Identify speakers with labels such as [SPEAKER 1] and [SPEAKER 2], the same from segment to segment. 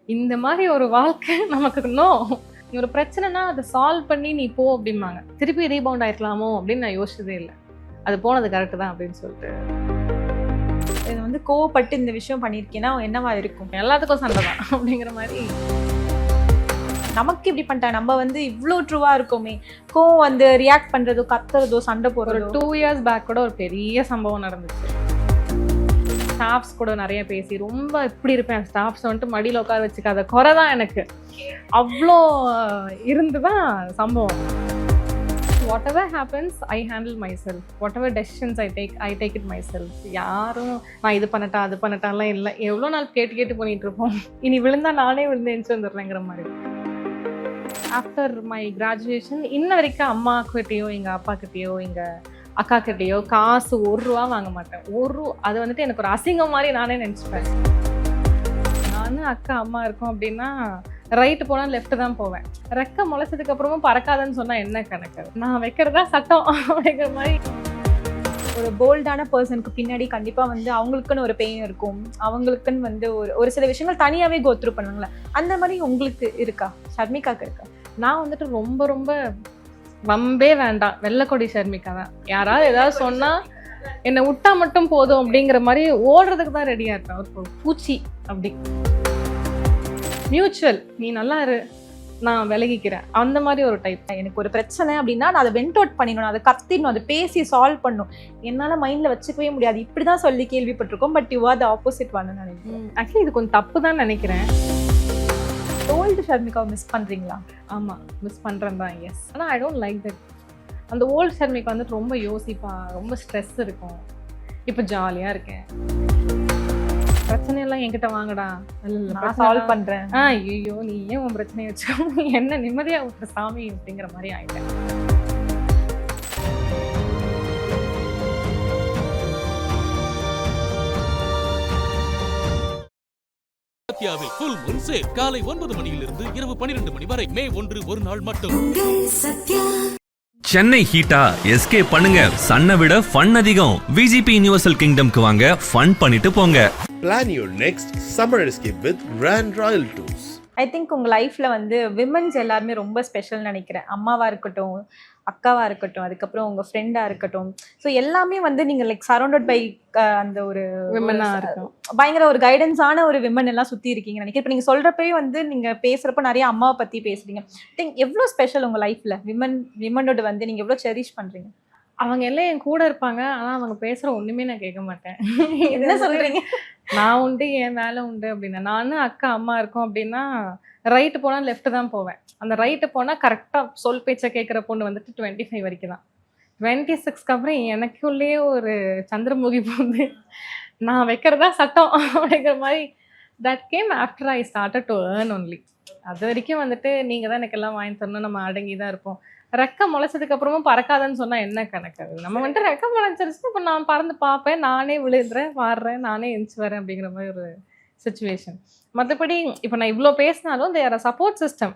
[SPEAKER 1] இந்த மாதிரி ஒரு வாழ்க்கை நமக்கு இன்னும் ஒரு பிரச்சனைனா அதை சால்வ் பண்ணி நீ போ அப்படிம்பாங்க. திருப்பி ரீபவுண்ட் ஆயிருக்கலாமோ அப்படின்னு நான் யோசிச்சதே இல்லை. அது போனது கரெக்டு தான் அப்படின்னு சொல்லிட்டு.
[SPEAKER 2] இது வந்து கோவப்பட்டு இந்த விஷயம் பண்ணியிருக்கேன்னா என்னவா இருக்கும்?
[SPEAKER 1] எல்லாத்துக்கும் சண்டை தான் அப்படிங்கிற மாதிரி.
[SPEAKER 2] நமக்கு இப்படி பண்ணிட்டா நம்ம வந்து இவ்வளோ ட்ரூவாக இருக்குமே, கோவம் வந்து ரியாக்ட் பண்ணுறதோ கத்துறதோ சண்டை
[SPEAKER 1] ஒரு
[SPEAKER 2] போடுறதோ.
[SPEAKER 1] 2 years பேக் கூட ஒரு பெரிய சம்பவம் நடந்துச்சு. ஸ்டாஃப்ஸ் கூட நிறைய பேசி ரொம்ப இப்படி இருப்பேன். ஸ்டாஃப்ஸ் வந்துட்டு மடியில் உட்கார வச்சுக்காத குறை தான் எனக்கு அவ்வளோ இருந்து தான் சம்பவம். What ever happens I handle my self. What ever decisions I take it my self. யாரும் நான் இது பண்ணட்டா அது பண்ணட்டாலாம் இல்லை. எவ்வளோ நாள் கேட்டு கேட்டு பண்ணிட்டு இருப்போம். இனி விழுந்தா நானே விழுந்து எந்திச்சு வந்துடுறேங்கிற மாதிரி. ஆஃப்டர் மை கிராஜுவேஷன் இன்ன வரைக்கும் அம்மா கிட்டேயோ எங்கள் அப்பா கிட்டேயோ எங்கள் அக்கா கிட்டேயோ காசு 1 ரூபா வாங்க மாட்டேன். அது வந்துட்டு எனக்கு ஒரு அசிங்கம் மாதிரி நானே நினச்சிப்பேன். நானும் அக்கா அம்மா இருக்கோம் அப்படின்னா ரைட்டு போனால் லெஃப்ட் தான் போவேன். ரெக்க முளைச்சதுக்கு அப்புறமும் பறக்காதுன்னு சொன்னால் என்ன கணக்கு? நான் வைக்கிறதா சட்டம் அப்படிங்கிற மாதிரி.
[SPEAKER 2] ஒரு போல்டான பர்சனுக்கு பின்னாடி கண்டிப்பாக வந்து அவங்களுக்குன்னு ஒரு பெயின் இருக்கும். அவங்களுக்குன்னு வந்து ஒரு சில விஷயங்கள் தனியாகவே கோத்ரூ பண்ணுவாங்களே, அந்த மாதிரி உங்களுக்கு இருக்கா? ஷர்மிகாக்கு இருக்கா?
[SPEAKER 1] நான் வந்துட்டு ரொம்ப ரொம்ப வம்பே வேண்டாம், வெள்ளக்கொடி ஷர்மிகா தான். யாராவது ஏதாவது சொன்னால் என்னை விட்டா மட்டும் போதும் அப்படிங்கிற மாதிரி ஓடுறதுக்கு தான் ரெடியாக இருப்பேன். ஒரு பூச்சி அப்படி. மியூச்சுவல், நீ நல்லா இரு, நான் விலகிக்கிறேன், அந்த மாதிரி ஒரு டைப்.
[SPEAKER 2] எனக்கு ஒரு பிரச்சனை அப்படின்னா நான் அதை வெண்ட் அவுட் பண்ணிடணும், அதை கத்திடணும், அதை பேசி சால்வ் பண்ணணும். என்னால் மைண்டில் வச்சுக்கவே முடியாது. இப்படி தான் சொல்லி கேள்விப்பட்டிருக்கோம். But you are the opposite ஒன்னு நினைக்கிறேன்.
[SPEAKER 1] ஆக்சுவலி இது கொஞ்சம் தப்பு தான் நினைக்கிறேன்.
[SPEAKER 2] ஓல்டு ஷர்மிகாவை மிஸ் பண்ணுறீங்களா?
[SPEAKER 1] ஆமாம், மிஸ் பண்ணுறேன் தான். எஸ். ஆனால் ஐ டோன்ட் லைக் தட். அந்த ஓல்டு ஷர்மிகா வந்துட்டு ரொம்ப யோசிப்பா, ரொம்ப ஸ்ட்ரெஸ் இருக்கும். இப்போ ஜாலியாக இருக்கேன். பிரச்சனையெல்லாம் என்கிட்ட வாங்கடா,
[SPEAKER 2] நான் சால்வ் பண்ணுறேன்.
[SPEAKER 1] ஐயோ நீ ஏன் உன் பிரச்சனையை வச்சுக்கோ, என்ன நிம்மதியாக விட்டுற சாமி அப்படிங்கிற மாதிரி ஆயிட்டேன்.
[SPEAKER 3] சத்யாவில் ஃபுல் மூன் சேல் காலை 9 மணியிலிருந்து இரவு 12 மணி வரை. மே 1 ஒரு நாள் மட்டும்.
[SPEAKER 4] சென்னை ஹீட்டா எஸ்கேப் பண்ணுங்க. சன்னை விட ஃபன் அதிகம். விஜிபி யுனிவர்சல் கிங்டம்க்கு வாங்க, ஃபன் பண்ணிட்டு போங்க.
[SPEAKER 5] Plan your next summer escape with Grand Royal Tours.
[SPEAKER 2] I think உங்கள் லைஃப்பில் வந்து விமன்ஸ் எல்லாருமே ரொம்ப ஸ்பெஷல்னு நினைக்கிறேன். அம்மாவாக இருக்கட்டும், அக்காவாக இருக்கட்டும், அதுக்கப்புறம் உங்கள் ஃப்ரெண்டாக இருக்கட்டும். ஸோ எல்லாமே வந்து நீங்கள் லைக் சரௌண்டட் பை அந்த ஒரு
[SPEAKER 1] விமனாக இருக்கும்.
[SPEAKER 2] பயங்கர ஒரு கைடன்ஸான ஒரு விமன் எல்லாம் சுற்றி இருக்கீங்கன்னு நினைக்கிறேன். இப்போ நீங்கள் சொல்கிறப்பவே வந்து நீங்கள் பேசுகிறப்ப நிறைய அம்மாவை பற்றி பேசுகிறீங்க. திங்க் எவ்வளோ ஸ்பெஷல் உங்கள் லைஃப்பில் விமனோட வந்து நீங்கள் எவ்வளோ செரிஷ் பண்ணுறீங்க?
[SPEAKER 1] அவங்க எல்லாம் என் கூட இருப்பாங்க, ஆனால் அவங்க பேசுகிற ஒன்றுமே நான் கேட்க மாட்டேன்.
[SPEAKER 2] என்ன சொல்கிறீங்க?
[SPEAKER 1] நான் உண்டு, என் வேலை உண்டு அப்படின்னா. நானும் அக்கா அம்மா இருக்கோம் அப்படின்னா ரைட்டு போனால் லெஃப்ட் தான் போவேன். அந்த ரைட்டு போனால் கரெக்டாக சொல் பேச்சை கேட்குற பொண்ணு வந்துட்டு 25 வரைக்கும் தான். 26க்கு அப்புறம் எனக்குள்ளேயே ஒரு சந்திரமுகி போகுது. நான் வைக்கிறதா சட்டம் அப்படிங்கிற மாதிரி. That game after I started to earn only. அது வரைக்கும் வந்துட்டு நீங்கள் தான் எனக்கு எல்லாம் வாங்கி தரணும், நம்ம அடங்கி தான் இருப்போம். ரெக்க முளைச்சதுக்கு அப்புறமும் பறக்காதுன்னு சொன்னால் என்ன கணக்கு? நம்ம வந்துட்டு ரெக்க முளைச்சிருச்சு, இப்போ நான் பறந்து பார்ப்பேன், நானே விழுதுறேன், வாடுறேன், நானே எந்திச்சு வரேன் அப்படிங்கிற மாதிரி ஒரு சுச்சுவேஷன். மற்றபடி இப்போ நான் இவ்வளோ பேசினாலும் தேர் ஆர் சப்போர்ட் சிஸ்டம்.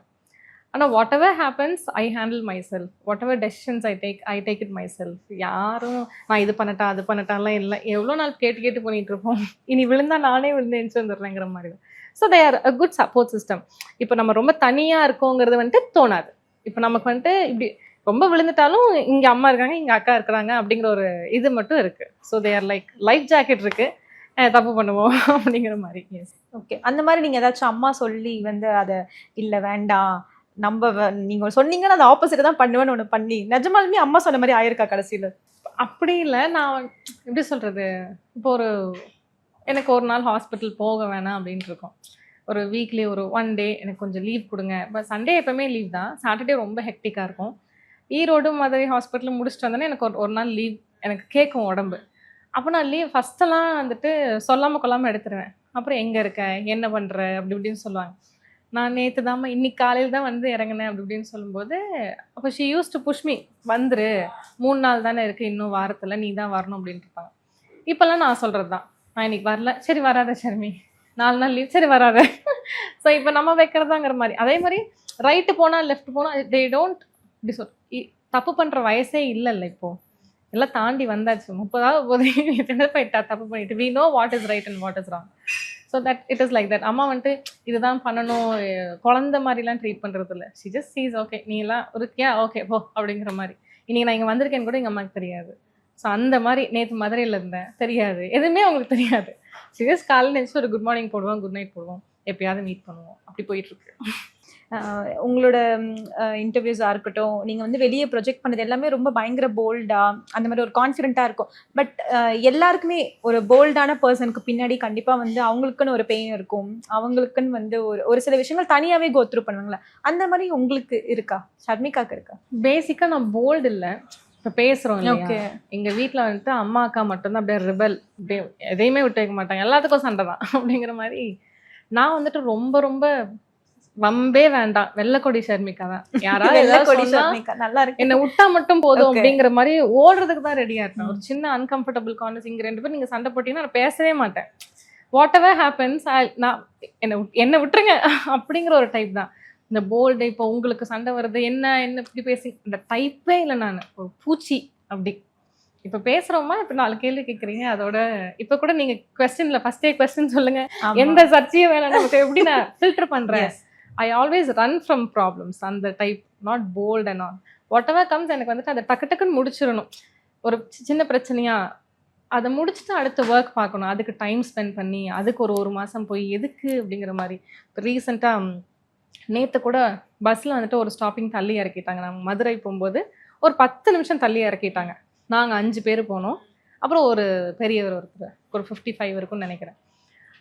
[SPEAKER 1] ஆனால் what ever happens I handle my self. What ever decisions I take it my self. யாரும் நான் இது பண்ணட்டா அது பண்ணட்டாலாம் இல்லை. எவ்வளோ நாள் கேட்டு கேட்டு பண்ணிட்டு இருப்போம். இனி விழுந்தா நானே விழுந்து எந்திச்சு வந்துடுறேங்கிற மாதிரி. So they are a good support system. இப்போ நம்ம ரொம்ப தனியாக இருக்கோங்கிறது வந்துட்டு தோணாது. இப்போ நமக்கு வந்துட்டு இப்படி ரொம்ப விழுந்துட்டாலும் இங்கே அம்மா இருக்காங்க, இங்கே அக்கா இருக்கிறாங்க அப்படிங்கிற ஒரு இது மட்டும் இருக்குது. So they are like life jacket இருக்குது, தப்பு பண்ணுவோம் அப்படிங்கிற மாதிரி. எஸ்.
[SPEAKER 2] ஓகே. அந்த மாதிரி நீங்கள் ஏதாச்சும் அம்மா சொல்லி வந்து அதை இல்லை வேண்டாம் நம்ம நீங்கள் சொன்னீங்கன்னா அதை ஆப்போசிட் தான் பண்ணுவேன்னு ஒன்று பண்ணி நிஜமாலுமே அம்மா சொன்ன மாதிரி ஆயிருக்கா கடைசியில்?
[SPEAKER 1] அப்படி இல்லை. நான் எப்படி சொல்கிறது, இப்போ எனக்கு ஒரு நாள் ஹாஸ்பிட்டல் போக வேணாம் அப்படின்ட்டு இருக்கோம். ஒரு வீக்லி ஒரு 1 டே எனக்கு கொஞ்சம் லீவ் கொடுங்க. இப்போ சண்டே எப்போவுமே லீவ் தான், சாட்டர்டே ரொம்ப ஹெக்டிக்காக இருக்கும். ஈரோடு மதுரை ஹாஸ்பிட்டலில் முடிச்சுட்டு வந்தோன்னே எனக்கு ஒரு நாள் லீவ் எனக்கு கேட்கும் உடம்பு. அப்போ நான் லீவ் ஃபஸ்ட்டெல்லாம் வந்துட்டு சொல்லாமல் கொள்ளாமல் எடுத்துருவேன். அப்புறம் எங்கே இருக்க, என்ன பண்ணுற அப்படி இப்படின்னு சொல்லுவாங்க. நான் நேற்று தாம்மா இன்னைக்கு காலையில் தான் வந்து இறங்கினேன் அப்படி இப்படின்னு சொல்லும்போது, அப்போ she used to push me, வந்துரு 3 நாள் தானே இருக்குது, இன்னும் வாரத்தில் நீ தான் வரணும் அப்படின்ட்டு இருப்பாங்க. இப்போல்லாம் நான் சொல்கிறது தான், நான் இன்னைக்கு வரல, சரி வராத ஷர்மி, 4 நாள் லீவ், சரி வராத. ஸோ இப்போ நம்ம வைக்கிறதாங்கிற மாதிரி. அதே மாதிரி ரைட்டு போனால் லெஃப்ட் போனால் தே டோன்ட் இப்படி தப்பு பண்ணுற வயசே இல்லைல்ல. இப்போது எல்லாம் தாண்டி வந்தாச்சு. 30ஆவது போது போயிட்டா தப்பு பண்ணிட்டு. We know what is right and what is wrong. So that it is like that. அம்மா வந்துட்டு இதுதான் பண்ணணும், குழந்த மாதிரிலாம் ட்ரீட் பண்ணுறது இல்லை. ஷி ஜஸ்ட் சீஸ் ஓகே நீ எல்லாம் இருக்கியா, ஓகே போ அப்படிங்கிற மாதிரி. இன்னைக்கு நான் இங்கே வந்திருக்கேன்னு கூட எங்கள் அம்மாவுக்கு தெரியாது. ஸோ அந்த மாதிரி நேற்று மதுரையில் இருந்தேன், தெரியாது, எதுவுமே அவங்களுக்கு தெரியாது. ஷி ஜஸ்ட் காலையில் நினச்சி ஒரு குட் மார்னிங் போடுவோம், குட் நைட் போடுவோம், எப்பயாவது மீட் பண்ணுவோம், அப்படி போயிட்டுருக்கு.
[SPEAKER 2] உங்களோட இன்டர்வியூஸாக இருக்கட்டும், நீங்கள் வந்து வெளியே ப்ரொஜெக்ட் பண்ணது எல்லாமே ரொம்ப பயங்கர போல்டாக அந்த மாதிரி ஒரு கான்ஃபிடென்ட்டாக இருக்கும். பட் எல்லாருக்குமே ஒரு போல்டான பர்சனுக்கு பின்னாடி கண்டிப்பாக வந்து அவங்களுக்குன்னு ஒரு பெயின் இருக்கும், அவங்களுக்குன்னு வந்து ஒரு சில விஷயங்கள் தனியாகவே கோத்ரூ பண்ணுவாங்களே, அந்த மாதிரி உங்களுக்கு இருக்கா? ஷர்மிகாக்கு இருக்கா?
[SPEAKER 1] பேசிக்காக நான் போல்டு இல்லை. இப்போ பேசுகிறோம் இல்லையா, எங்கள் வீட்டில் வந்துட்டு அம்மா அக்கா மட்டும்தான் அப்படியே ரிபல், அப்படியே எதையுமே விட்டு வைக்க மாட்டாங்க, எல்லாத்துக்கும் சண்டை தான் அப்படிங்கிற மாதிரி. நான் வந்துட்டு ரொம்ப ரொம்ப வம்பே வேண்டாம், வெள்ளக்கொடி ஷர்மிகா தான். யாராவது
[SPEAKER 2] நல்லா இருக்கு
[SPEAKER 1] என்ன விட்டா மட்டும் போதும் அப்படிங்கிற மாதிரி ஓடுறதுக்கு தான் ரெடியா இருப்பேன். ஒரு சின்ன அன்கம்ஃபர்டபுள் கான்வர்ஸ், இங்க 2 பேரும் நீங்க சண்டை போட்டீங்கன்னா நான் பேசவே மாட்டேன். வாட் எவர் ஹேப்பன்ஸ், நான் என்ன விட்டுருங்க அப்படிங்கிற ஒரு டைப் தான். இந்த போல்டு, இப்போ உங்களுக்கு சண்டை வருது, என்ன இப்படி பேசி இந்த டைப்பே இல்லை. நான் ஒரு பூச்சி அப்படி. இப்போ பேசுறோமா, இப்போ 4 கேள்வி கேட்குறீங்க, அதோட இப்போ கூட நீங்க கொஸ்டின்ல ஃபர்ஸ்டே கொஸ்டின் சொல்லுங்க, எந்த சர்ச்சையும் வேணாம், நமக்கு எப்படி நான் ஃபில்டர் பண்றேன். I always run from problems, அந்த type, not bold and all. Whatever comes எனக்கு வந்துட்டு அதை டக்குன்னு முடிச்சிடணும். ஒரு சின்ன பிரச்சனையா அதை முடிச்சுட்டு அடுத்த ஒர்க் பார்க்கணும், அதுக்கு டைம் ஸ்பெண்ட் பண்ணி அதுக்கு ஒரு மாதம் போய் எதுக்கு அப்படிங்கிற மாதிரி. இப்போ ரீசெண்டாக நேற்று கூட பஸ்ஸில் வந்துட்டு ஒரு ஸ்டாப்பிங் தள்ளி இறக்கிட்டாங்க. நாங்கள் மதுரை போகும்போது ஒரு 10 நிமிஷம் தள்ளி இறக்கிட்டாங்க. நாங்கள் 5 பேர் போனோம். அப்புறம் ஒரு பெரியவர் ஒருத்தர், ஒரு 55 இருக்குன்னு நினைக்கிறேன்.